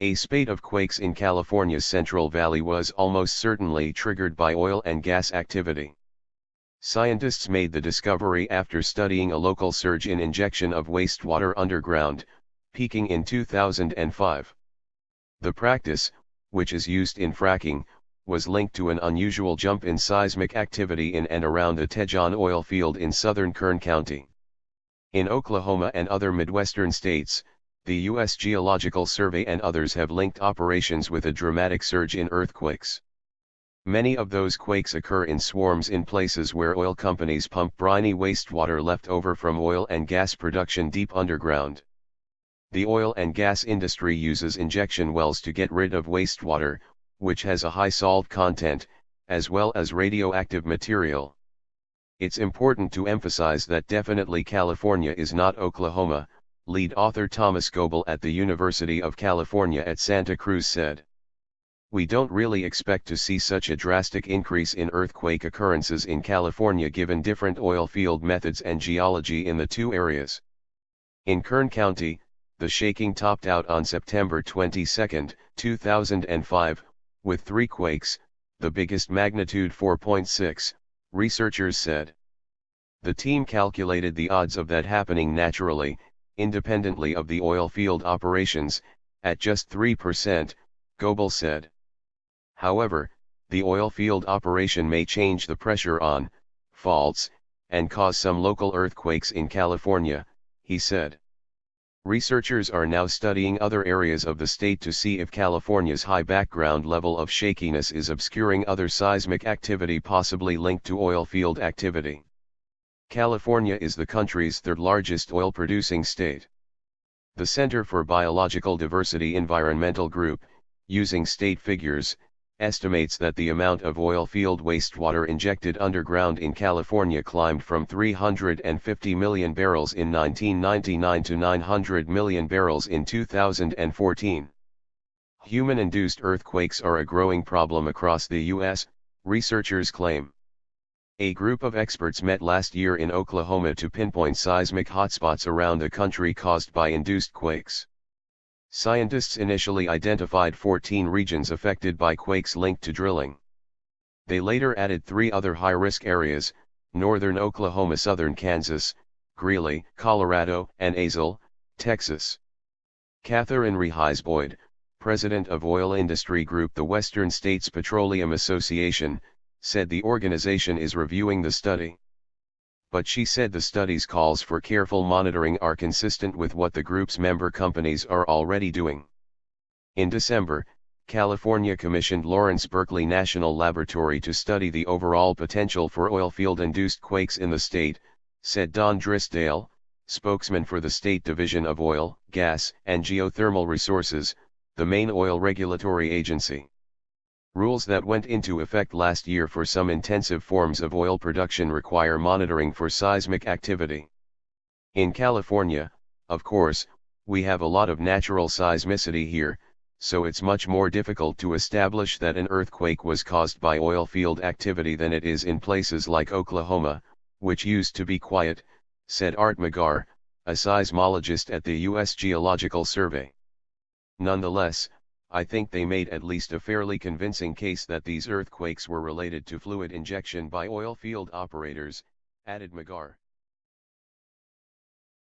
A spate of quakes in California's Central Valley was almost certainly triggered by oil and gas activity. Scientists made the discovery after studying a local surge in injection of wastewater underground, peaking in 2005. The practice, which is used in fracking, was linked to an unusual jump in seismic activity in and around the Tejon Oilfield in southern Kern County. In Oklahoma and other Midwestern states, the U.S. Geological Survey and others have linked operations with a dramatic surge in earthquakes. Many of those quakes occur in swarms in places where oil companies pump briny wastewater left over from oil and gas production deep underground. The oil and gas industry uses injection wells to get rid of wastewater, which has a high salt content, as well as radioactive material. It's important to emphasize that definitely California is not Oklahoma, lead author Thomas Goebel at the University of California at Santa Cruz said. We don't really expect to see such a drastic increase in earthquake occurrences in California given different oil field methods and geology in the two areas. In Kern County, the shaking topped out on September 22, 2005, with 3 quakes, the biggest magnitude 4.6, researchers said. The team calculated the odds of that happening naturally, independently of the oil field operations, at just 3%, Goebel said. However, the oil field operation may change the pressure on faults and cause some local earthquakes in California, he said. Researchers are now studying other areas of the state to see if California's high background level of shakiness is obscuring other seismic activity possibly linked to oil field activity. California is the country's third-largest oil-producing state. The Center for Biological Diversity Environmental Group, using state figures, estimates that the amount of oil field wastewater injected underground in California climbed from 350 million barrels in 1999 to 900 million barrels in 2014. Human-induced earthquakes are a growing problem across the U.S., researchers claim. A group of experts met last year in Oklahoma to pinpoint seismic hotspots around the country caused by induced quakes. Scientists initially identified 14 regions affected by quakes linked to drilling. They later added 3 other high-risk areas, northern Oklahoma, southern Kansas, Greeley, Colorado, and Azle, Texas. Catherine Reheis Boyd, president of oil industry group the Western States Petroleum Association, said the organization is reviewing the study. But she said the study's calls for careful monitoring are consistent with what the group's member companies are already doing. In December, California commissioned Lawrence Berkeley National Laboratory to study the overall potential for oilfield-induced quakes in the state, said Don Drisdale, spokesman for the State Division of Oil, Gas, and Geothermal Resources, the main oil regulatory agency. Rules that went into effect last year for some intensive forms of oil production require monitoring for seismic activity. In California, of course, we have a lot of natural seismicity here, so it's much more difficult to establish that an earthquake was caused by oil field activity than it is in places like Oklahoma, which used to be quiet, said Art Magar, a seismologist at the U.S. Geological Survey. Nonetheless, I think they made at least a fairly convincing case that these earthquakes were related to fluid injection by oil field operators, added Magar.